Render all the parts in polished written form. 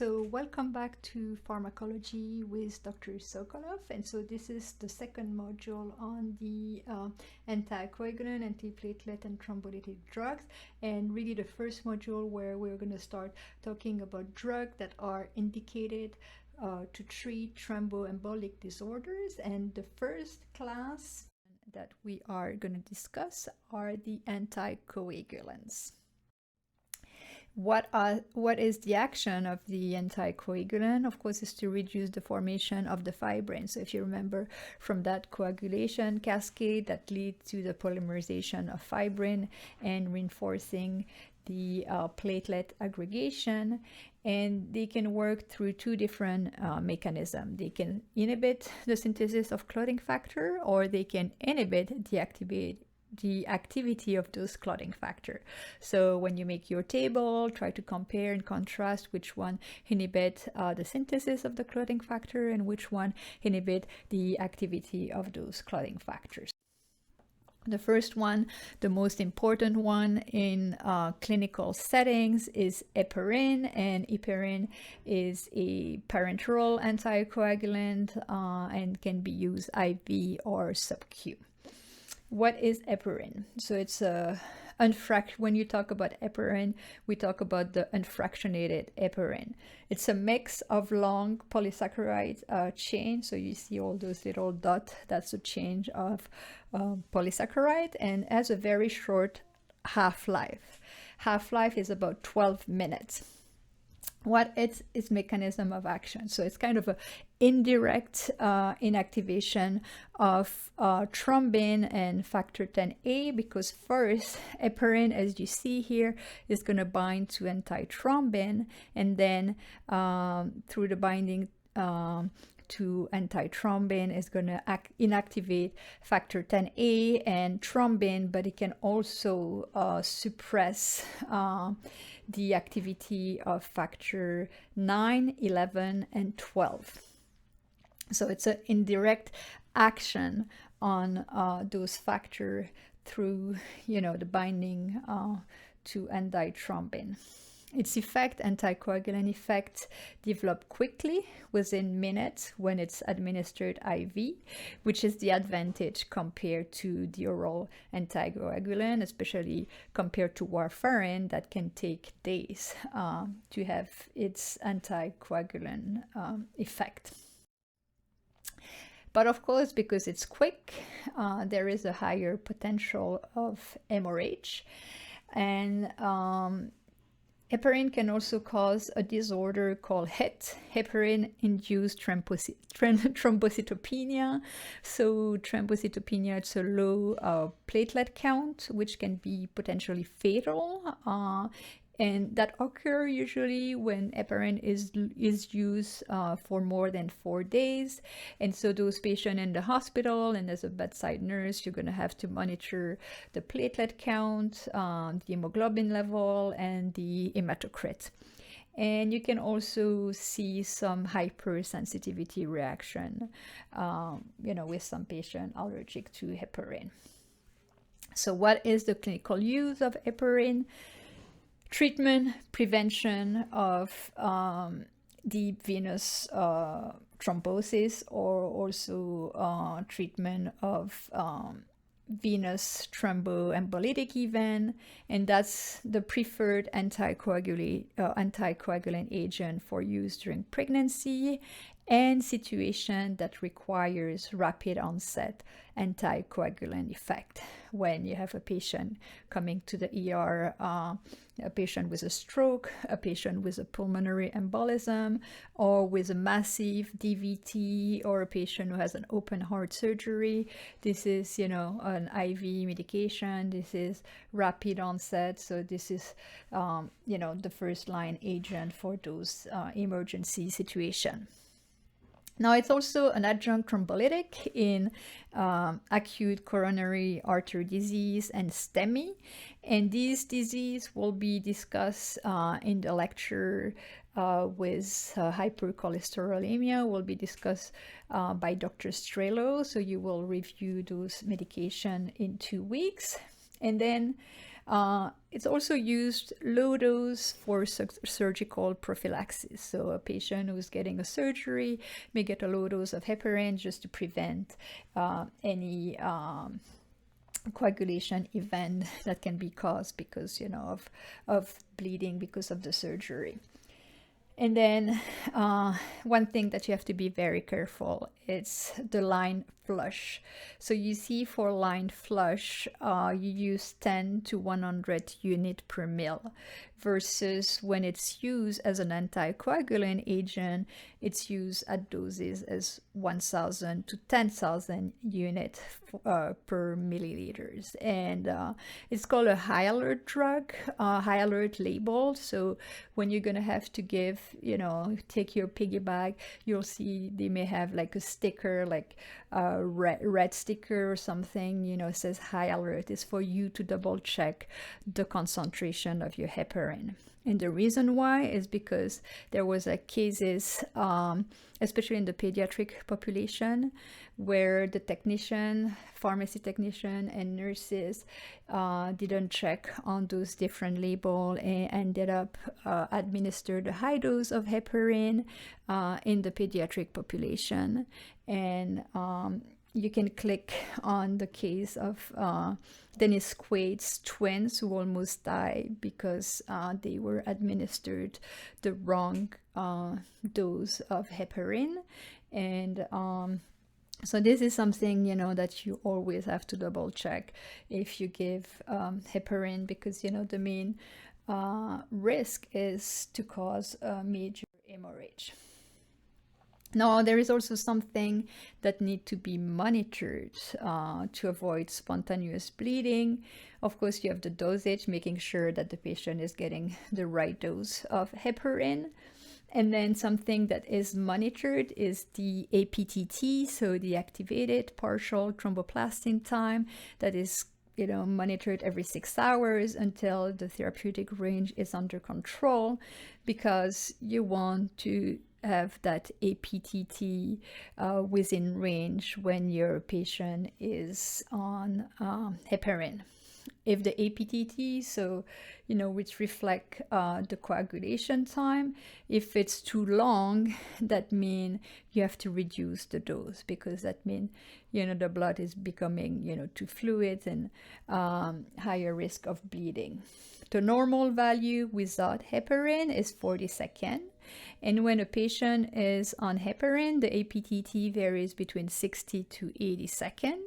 So welcome back to Pharmacology with Dr. Sokolow. And so this is the second module on the anticoagulant, antiplatelet, and thrombolytic drugs. And really the first module where we're going to start talking about drugs that are indicated to treat thromboembolic disorders. And the first class that we are going to discuss are the anticoagulants. What is the action of the anticoagulant? Of course, is to reduce the formation of the fibrin. So if you remember from that coagulation cascade that leads to the polymerization of fibrin and reinforcing the platelet aggregation, and they can work through two different mechanisms. They can inhibit the synthesis of clotting factor, or they can inhibit the activity of those clotting factor. So when you make your table, try to compare and contrast which one inhibit the synthesis of the clotting factor and which one inhibit the activity of those clotting factors. The first one, the most important one in clinical settings, is eperin, and eperin is a parenteral anticoagulant and can be used IV or sub-Q. What is eperin? So it's when you talk about eperin, we talk about the unfractionated eperin. It's a mix of long polysaccharide chain. So you see all those little dots, that's a chain of polysaccharide, and has a very short half-life. Half-life is about 12 minutes. What is its mechanism of action? So it's kind of an indirect inactivation of thrombin and factor 10A, because first eperin, as you see here, is going to bind to antithrombin, and then through the binding to antithrombin is going to inactivate factor 10A and thrombin, but it can also suppress the activity of factor 9, 11, and 12. So it's an indirect action on those factors through, the binding to antithrombin. Its effect, anticoagulant effect, develop quickly within minutes when it's administered IV, which is the advantage compared to the oral anticoagulant, especially compared to warfarin that can take days to have its anticoagulant effect. But of course, because it's quick, there is a higher potential of hemorrhage. And heparin can also cause a disorder called HIT, heparin-induced thrombocytopenia. So thrombocytopenia, it's a low platelet count, which can be potentially fatal. And that occur usually when heparin is used for more than 4 days. And so those patients in the hospital, and as a bedside nurse, you're going to have to monitor the platelet count, the hemoglobin level, and the hematocrit. And you can also see some hypersensitivity reaction, with some patient allergic to heparin. So what is the clinical use of heparin? Treatment, prevention of deep venous thrombosis, or also treatment of venous thromboembolic event, and that's the preferred anticoagulant agent for use during pregnancy and situation that requires rapid onset anticoagulant effect. When you have a patient coming to the ER, a patient with a stroke, a patient with a pulmonary embolism, or with a massive DVT, or a patient who has an open heart surgery, this is, an IV medication. This is rapid onset. So this is, the first line agent for those emergency situations. Now, it's also an adjunct thrombolytic in acute coronary artery disease and STEMI. And these disease will be discussed in the lecture with hypercholesterolemia, will be discussed by Dr. Strelo. So you will review those medication in 2 weeks. And then It's also used low dose for surgical prophylaxis. So a patient who's getting a surgery may get a low dose of heparin just to prevent any coagulation event that can be caused because, of bleeding because of the surgery. And then one thing that you have to be very careful, it's the line flush. So you see for line flush, you use 10 to 100 unit per mil, versus when it's used as an anticoagulant agent, it's used at doses as 1,000 to 10,000 units per milliliters. And it's called a high alert drug, high alert label. So when you're gonna have to give, take your piggy bag, you'll see they may have like a sticker, like a red sticker or something, it says high alert. Is for you to double check the concentration of your heparin. And the reason why is because there was cases, especially in the pediatric population, where the technician, pharmacy technician, and nurses didn't check on those different labels and ended up administered a high dose of heparin in the pediatric population. And you can click on the case of Dennis Quaid's twins who almost died because they were administered the wrong dose of heparin. And so this is something, that you always have to double check if you give heparin, because, the main risk is to cause a major hemorrhage. Now, there is also something that need to be monitored to avoid spontaneous bleeding. Of course, you have the dosage, making sure that the patient is getting the right dose of heparin. And then something that is monitored is the APTT, so the activated partial thromboplastin time, that is monitored every 6 hours until the therapeutic range is under control, because you want to have that APTT within range when your patient is on heparin. If the APTT, so which reflect the coagulation time, if it's too long, that means you have to reduce the dose, because that means the blood is becoming too fluid and higher risk of bleeding. The normal value without heparin is 40 seconds. And when a patient is on heparin, the APTT varies between 60 to 80 seconds.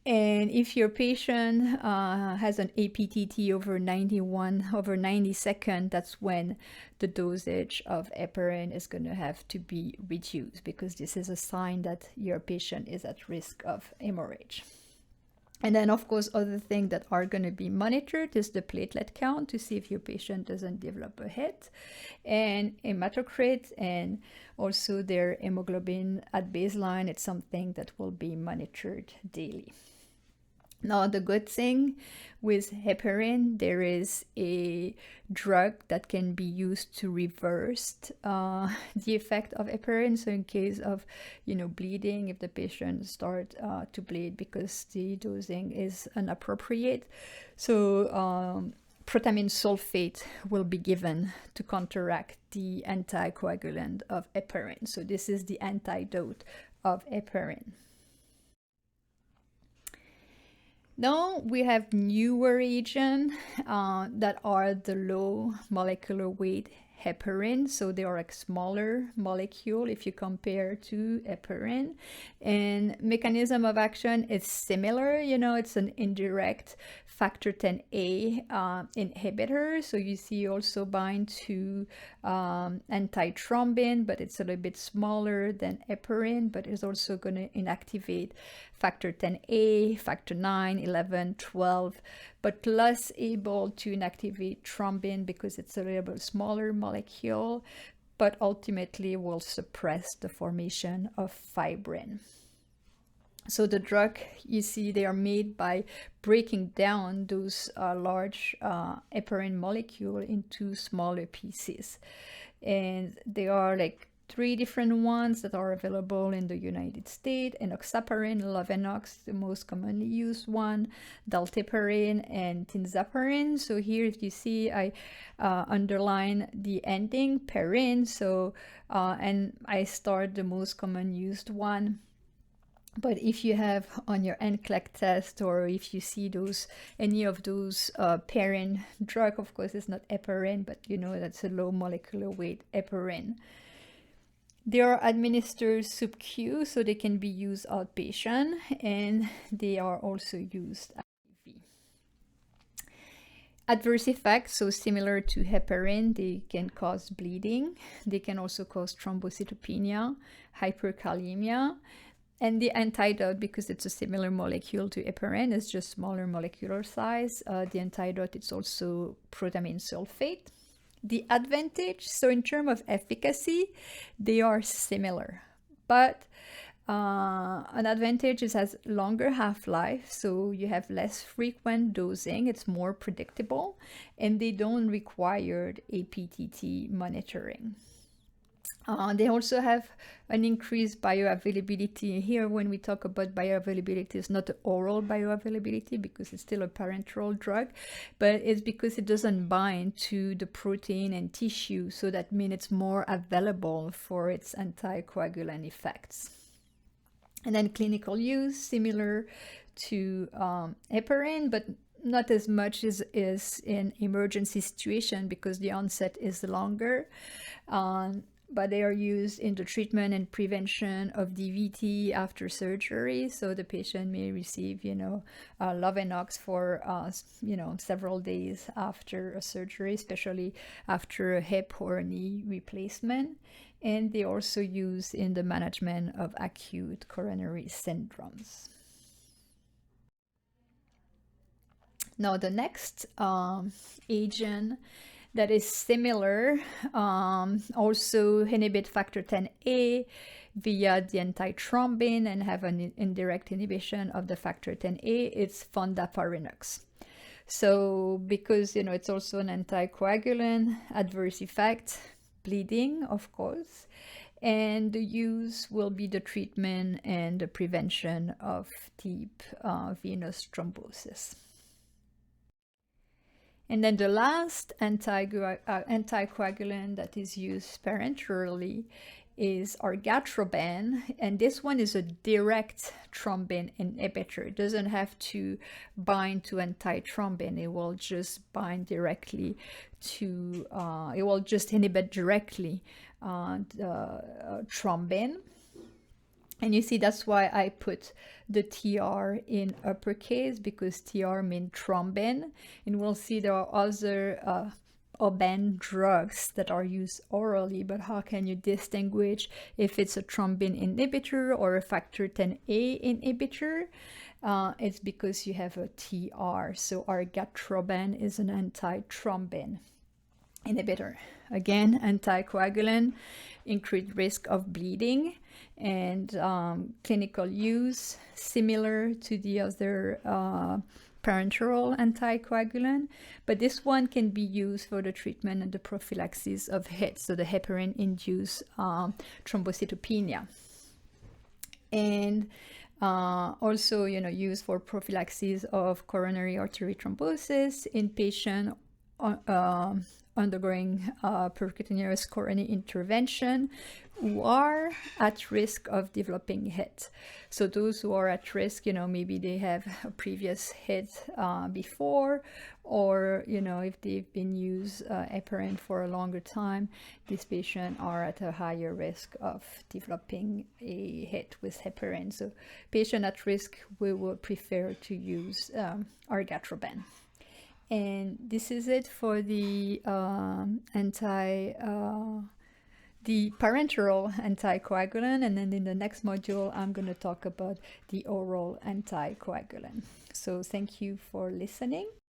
And if your patient has an APTT over 90 seconds, that's when the dosage of heparin is going to have to be reduced, because this is a sign that your patient is at risk of hemorrhage. And then, of course, other things that are going to be monitored is the platelet count, to see if your patient doesn't develop a HIT, and hematocrit, and also their hemoglobin at baseline. It's something that will be monitored daily. Now, the good thing with heparin, there is a drug that can be used to reverse the effect of heparin. So in case of, bleeding, if the patient starts to bleed because the dosing is inappropriate, so protamine sulfate will be given to counteract the anticoagulant of heparin. So this is the antidote of heparin. Now we have newer agents that are the low molecular weight heparin. So they are a smaller molecule if you compare to heparin. And mechanism of action is similar. It's an indirect factor 10A inhibitor. So you see also bind to antithrombin, but it's a little bit smaller than heparin, but it's also going to inactivate factor 10A, factor 9, 11, 12, but less able to inactivate thrombin because it's a little bit smaller molecule, but ultimately will suppress the formation of fibrin. So the drug, you see, they are made by breaking down those large heparin molecule into smaller pieces. And they are like three different ones that are available in the United States: enoxaparin, lavanox, the most commonly used one, dalteparin, and tinzaparin. So here, if you see, I underline the ending parin. So and I start the most common used one. But if you have on your NCLEX test, or if you see those any of those heparin drug, of course it's not heparin, but you know that's a low molecular weight heparin. They are administered sub-Q, so they can be used outpatient, and they are also used IV. Adverse effects, so similar to heparin, they can cause bleeding. They can also cause thrombocytopenia, hyperkalemia. And the antidote, because it's a similar molecule to eperin, is just smaller molecular size. The antidote is also protamine sulfate. The advantage, so in terms of efficacy, they are similar, but an advantage is has longer half-life, so you have less frequent dosing, it's more predictable, and they don't require APTT monitoring. They also have an increased bioavailability. Here, when we talk about bioavailability, it's not oral bioavailability because it's still a parenteral drug, but it's because it doesn't bind to the protein and tissue, so that means it's more available for its anticoagulant effects. And then clinical use, similar to heparin, but not as much as is in emergency situation because the onset is longer. But they are used in the treatment and prevention of DVT after surgery. So the patient may receive, lavanox for, several days after a surgery, especially after a hip or knee replacement. And they also use in the management of acute coronary syndromes. Now, the next agent that is similar, also inhibit factor 10A via the antithrombin and have an indirect inhibition of the factor 10A, it's fondaparinux. So because, it's also an anticoagulant, adverse effect, bleeding, of course, and the use will be the treatment and the prevention of deep venous thrombosis. And then the last anticoagulant that is used parenterally is our Gatroban, and this one is a direct thrombin inhibitor. It doesn't have to bind to antithrombin. It will just bind directly to, it will just inhibit directly the thrombin. And you see, that's why I put the TR in uppercase, because TR means thrombin. And we'll see there are other Oban drugs that are used orally, but how can you distinguish if it's a thrombin inhibitor or a factor 10A inhibitor? It's because you have a TR. So our Gatroban is an antithrombin inhibitor. Again, anticoagulant, increased risk of bleeding, and clinical use similar to the other parenteral anticoagulant, but this one can be used for the treatment and the prophylaxis of HIT, so the heparin-induced thrombocytopenia, and also used for prophylaxis of coronary artery thrombosis in patients undergoing percutaneous coronary intervention who are at risk of developing HIT. So those who are at risk, maybe they have a previous HIT before, or, if they've been used heparin for a longer time, these patients are at a higher risk of developing a HIT with heparin. So patient at risk, we will prefer to use our Gatroban. And this is it for the the parenteral anticoagulant, and then in the next module I'm going to talk about the oral anticoagulant. So thank you for listening.